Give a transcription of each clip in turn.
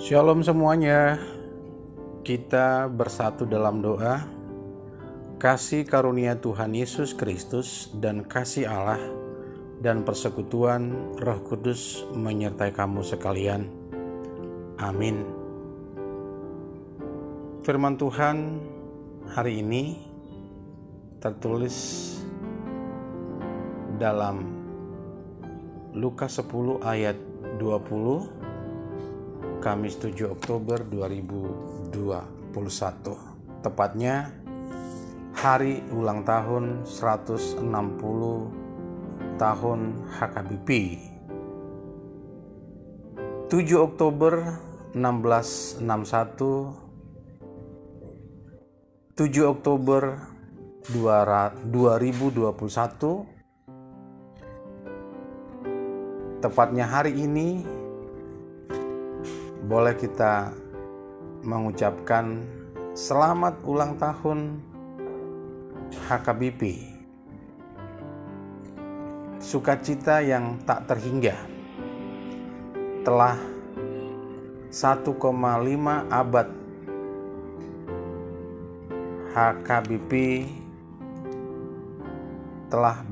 Shalom semuanya, kita bersatu dalam doa. Kasih karunia Tuhan Yesus Kristus dan kasih Allah dan persekutuan Roh Kudus menyertai kamu sekalian. Amin. Firman Tuhan hari ini tertulis dalam Lukas 10 ayat 20, Kamis 7 Oktober 2021, tepatnya hari ulang tahun 160 tahun HKBP. 7 Oktober 1661, 7 Oktober 2021, tepatnya hari ini boleh kita mengucapkan selamat ulang tahun HKBP. Sukacita yang tak terhingga. Telah 1,5 abad HKBP telah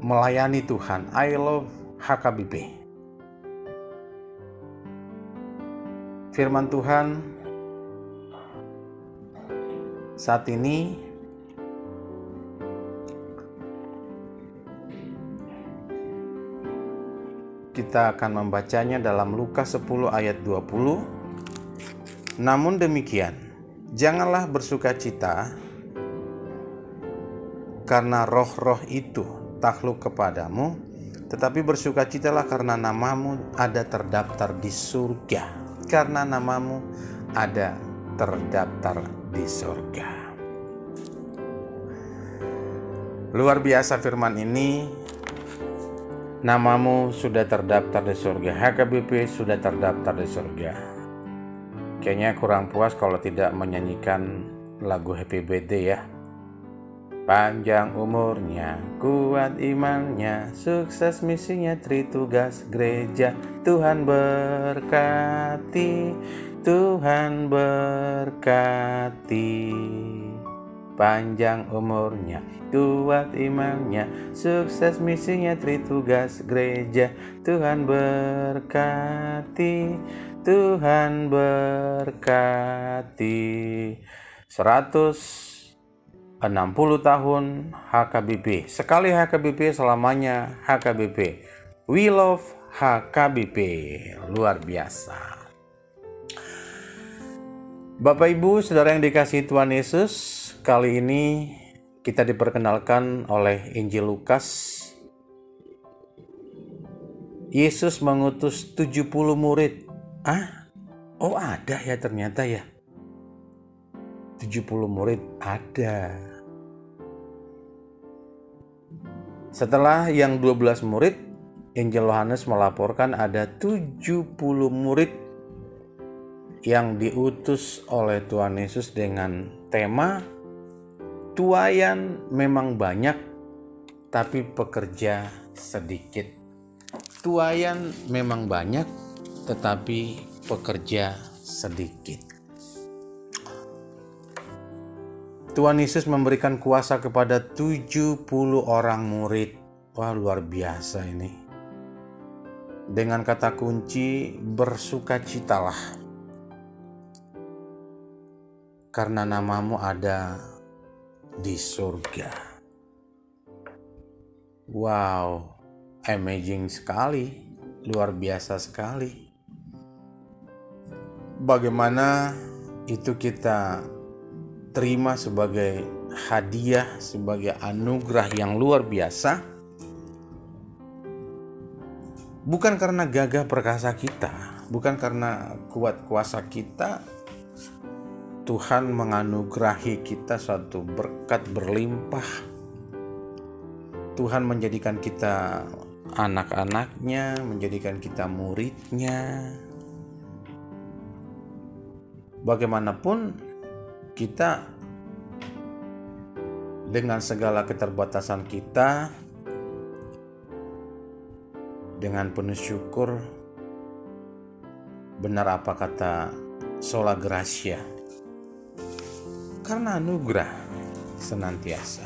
melayani Tuhan. I love HKBP. Firman Tuhan saat ini kita akan membacanya dalam Lukas 10 ayat 20. Namun demikian, janganlah bersukacita karena roh-roh itu takluk kepadamu, tetapi bersukacitalah karena namamu ada terdaftar di surga. Karena namamu ada terdaftar di surga. Luar biasa firman ini. Namamu sudah terdaftar di surga. HKBP sudah terdaftar di surga. Kayaknya kurang puas kalau tidak menyanyikan lagu Happy Birthday ya. Panjang umurnya, kuat imannya, sukses misinya, tritugas gereja. Tuhan berkati, Tuhan berkati. Panjang umurnya, kuat imannya, sukses misinya, tritugas gereja. Tuhan berkati, Tuhan berkati. 160 tahun HKBP. Sekali HKBP, selamanya HKBP. We love HKBP. Luar biasa. Bapak Ibu, Saudara yang dikasihi Tuhan Yesus, kali ini kita diperkenalkan oleh Injil Lukas. Yesus mengutus 70 murid. Oh ada ya ternyata ya. 70 murid ada. Setelah yang 12 murid, Injil Yohanes melaporkan ada 70 murid yang diutus oleh Tuhan Yesus dengan tema tuaian memang banyak tapi pekerja sedikit. Tuaian memang banyak tetapi pekerja sedikit. Tuhan Yesus memberikan kuasa kepada 70 orang murid. Wah, luar biasa ini. Dengan kata kunci, bersukacitalah. Karena namamu ada di surga. Wow, amazing sekali. Luar biasa sekali. Bagaimana itu kita terima sebagai hadiah, sebagai anugerah yang luar biasa. Bukan karena gagah perkasa kita, bukan karena kuat kuasa kita, Tuhan menganugerahi kita suatu berkat berlimpah. Tuhan menjadikan kita anak-anaknya, menjadikan kita muridnya. Bagaimanapun kita dengan segala keterbatasan kita, dengan penuh syukur benar apa kata sola gratia, karena anugerah senantiasa.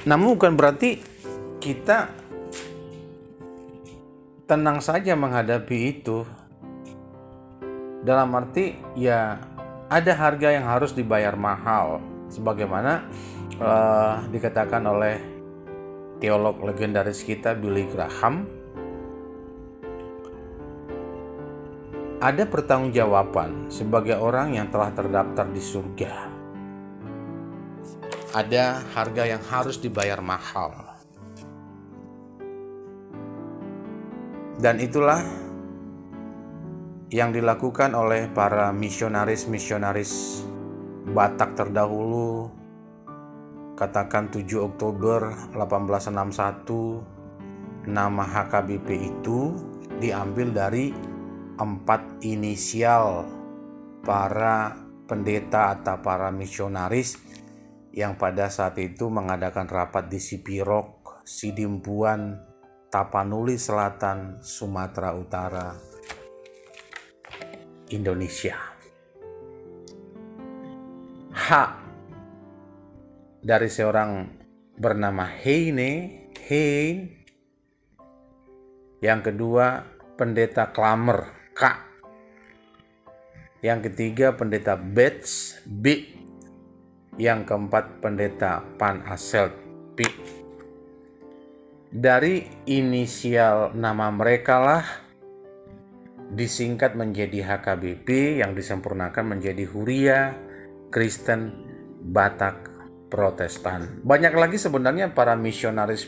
Namun bukan berarti kita tenang saja menghadapi itu. Dalam arti ya ada harga yang harus dibayar mahal, sebagaimana dikatakan oleh teolog legendaris kita Billy Graham. Ada pertanggungjawaban sebagai orang yang telah terdaftar di surga. Ada harga yang harus dibayar mahal. Dan itulah yang dilakukan oleh para misionaris Batak terdahulu. Katakan 7 Oktober 1861, nama HKBP itu diambil dari 4 inisial para pendeta atau para misionaris yang pada saat itu mengadakan rapat di Sipirok, Sidimpuan, Tapanuli Selatan, Sumatera Utara, Indonesia. H dari seorang bernama Heine. Yang kedua pendeta Klamer, K. Yang ketiga pendeta Betts, B. Yang keempat pendeta Pan Aselt, P. Dari inisial nama mereka lah disingkat menjadi HKBP yang disempurnakan menjadi Huria Kristen Batak Protestan. Banyak lagi sebenarnya para misionaris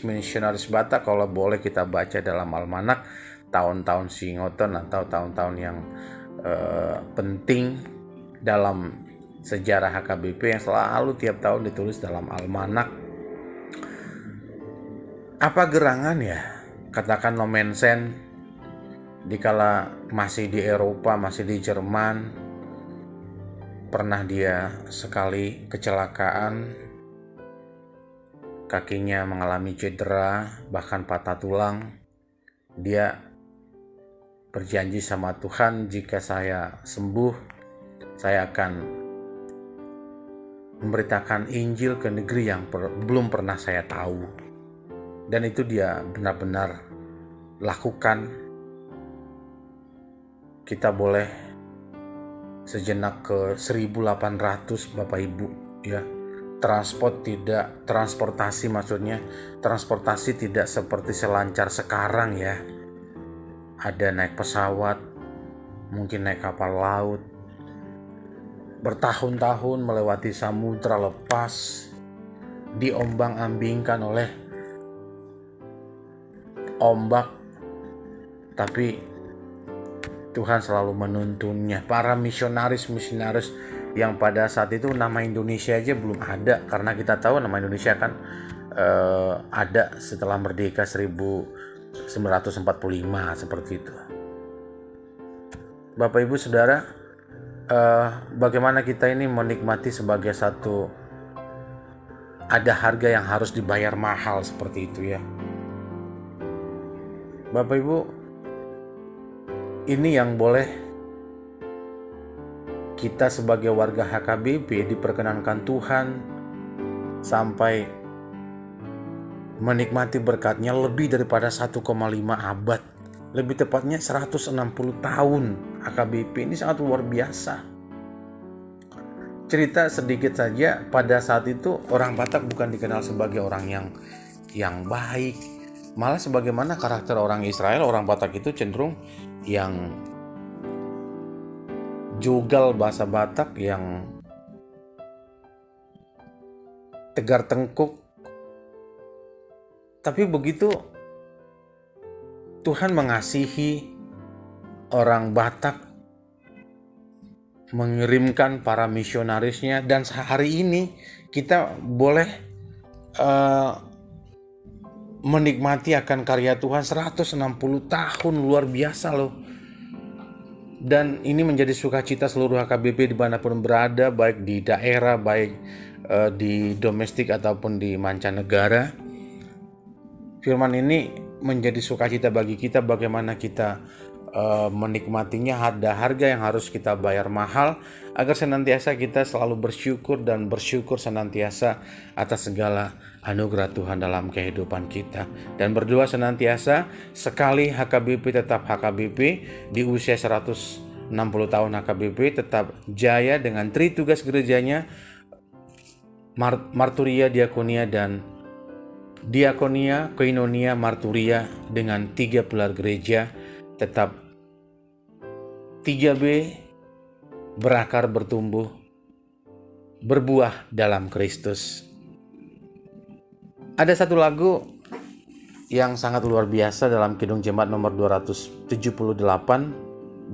Batak kalau boleh kita baca dalam almanak tahun-tahun Singoton atau tahun-tahun yang penting dalam sejarah HKBP yang selalu tiap tahun ditulis dalam almanak. Apa gerangan ya? Katakan Nomensen dikala masih di Eropa, masih di Jerman, pernah dia sekali kecelakaan, kakinya mengalami cedera, bahkan patah tulang. Dia berjanji sama Tuhan, jika saya sembuh, saya akan memberitakan Injil ke negeri yang belum pernah saya tahu. Dan itu dia benar-benar lakukan. Kita boleh sejenak ke 1800 Bapak Ibu ya. Transportasi tidak seperti selancar sekarang ya. Ada naik pesawat, mungkin naik kapal laut, bertahun-tahun melewati samudra lepas, diombang-ambingkan oleh ombak, tapi Tuhan selalu menuntunnya. Para misionaris yang pada saat itu nama Indonesia aja belum ada, karena kita tahu nama Indonesia kan ada setelah merdeka 1945 seperti itu. Bapak Ibu Saudara, bagaimana kita ini menikmati sebagai satu, ada harga yang harus dibayar mahal seperti itu ya. Bapak Ibu, ini yang boleh kita sebagai warga HKBP diperkenankan Tuhan sampai menikmati berkatnya lebih daripada 1,5 abad. Lebih tepatnya 160 tahun HKBP ini sangat luar biasa. Cerita sedikit saja, pada saat itu orang Batak bukan dikenal sebagai orang yang baik. Malah sebagaimana karakter orang Israel, orang Batak itu cenderung yang jogal, bahasa Batak yang tegar tengkuk. Tapi begitu Tuhan mengasihi orang Batak, mengirimkan para misionarisnya, dan hari ini kita boleh menikmati akan karya Tuhan 160 tahun, luar biasa loh. Dan ini menjadi sukacita seluruh HKBP dimanapun berada, baik di daerah, baik di domestik ataupun di mancanegara. Firman ini menjadi sukacita bagi kita, bagaimana kita menikmatinya, ada harga yang harus kita bayar mahal agar senantiasa kita selalu bersyukur dan bersyukur senantiasa atas segala anugerah Tuhan dalam kehidupan kita, dan berdoa senantiasa sekali HKBP tetap HKBP di usia 160 tahun HKBP tetap jaya dengan tritugas gerejanya, marturia, diakonia, dan diakonia, koinonia, marturia, dengan 3 pilar gereja tetap 3B, berakar, bertumbuh, berbuah dalam Kristus. Ada satu lagu yang sangat luar biasa dalam Kidung Jemaat nomor 278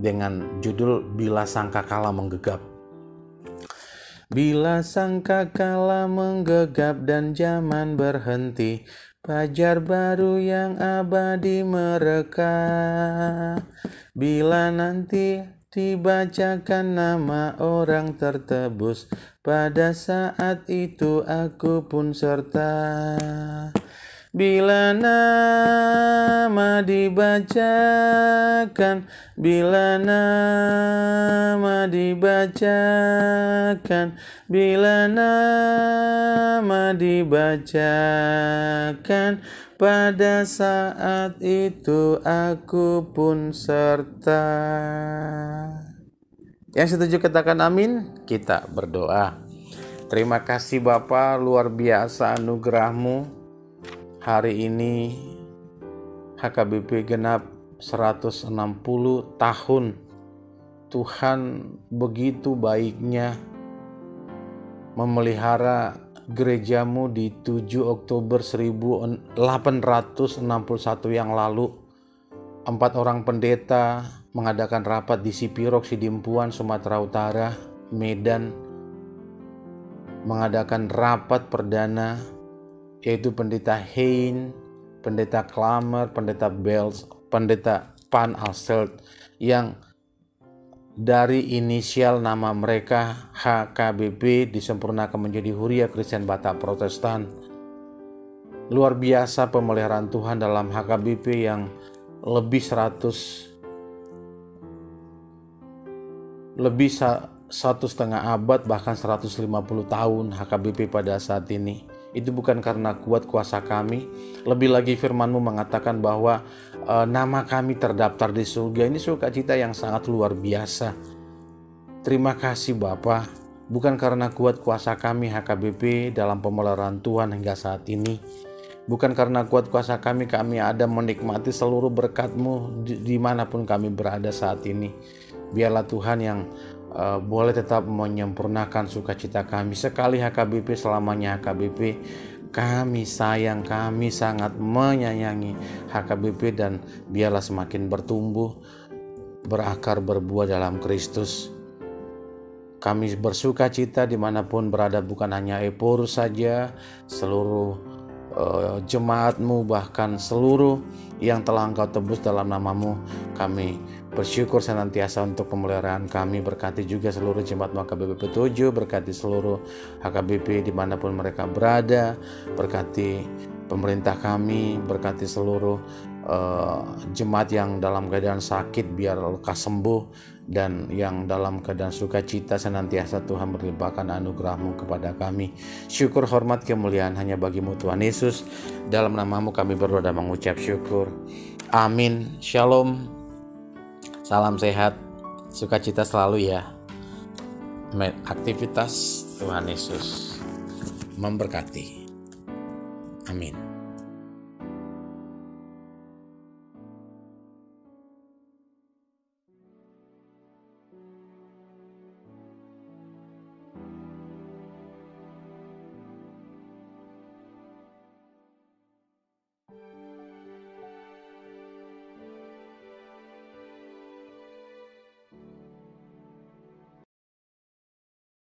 dengan judul Bila Sangkakala Menggegap. Bila sangkakala menggegap dan zaman berhenti, fajar baru yang abadi mereka. Bila nanti dibacakan nama orang tertebus, pada saat itu aku pun serta. Bila nama dibacakan, bila nama dibacakan, bila nama dibacakan, pada saat itu aku pun serta. Yang setuju katakan amin. Kita berdoa. Terima kasih Bapa, luar biasa anugerah-Mu. Hari ini HKBP genap 160 tahun. Tuhan begitu baiknya memelihara gereja-Mu di 7 Oktober 1861 yang lalu. 4 orang pendeta mengadakan rapat di Sipirok, Sidimpuan, Sumatera Utara, Medan, mengadakan rapat perdana, yaitu pendeta Hein, pendeta Klamer, pendeta Bells, pendeta Pan Alselt, yang dari inisial nama mereka HKBP disempurnakan menjadi Huria Kristen Batak Protestan. Luar biasa pemeliharaan Tuhan dalam HKBP yang lebih 1,5 abad, bahkan 150 tahun HKBP pada saat ini. Itu bukan karena kuat kuasa kami. Lebih lagi firman-Mu mengatakan bahwa nama kami terdaftar di surga. Ini sukacita yang sangat luar biasa. Terima kasih Bapa. Bukan karena kuat kuasa kami HKBP dalam pemeliharaan Tuhan hingga saat ini. Bukan karena kuat kuasa kami ada menikmati seluruh berkat-Mu dimanapun kami berada saat ini. Biarlah Tuhan yang boleh tetap menyempurnakan sukacita kami. Sekali HKBP, selamanya HKBP. Kami sayang, kami sangat menyayangi HKBP, dan biarlah semakin bertumbuh, berakar, berbuah dalam Kristus. Kami bersukacita dimanapun berada, bukan hanya Eporus saja, seluruh jemaat-Mu, bahkan seluruh yang telah Engkau tebus dalam nama-Mu. Kami bersyukur senantiasa untuk pemeliharaan kami. Berkati juga seluruh jemaat HKBP 7, berkati seluruh HKBP dimanapun mereka berada, berkati pemerintah kami, berkati seluruh jemaat yang dalam keadaan sakit biar lekas sembuh, dan yang dalam keadaan sukacita senantiasa Tuhan berlimpahkan anugerah-Mu kepada kami. Syukur, hormat, kemuliaan hanya bagi-Mu Tuhan Yesus. Dalam nama-Mu kami berdoa dan mengucap syukur. Amin. Shalom. Salam sehat, sukacita selalu ya. Aktivitas Tuhan Yesus memberkati. Amin.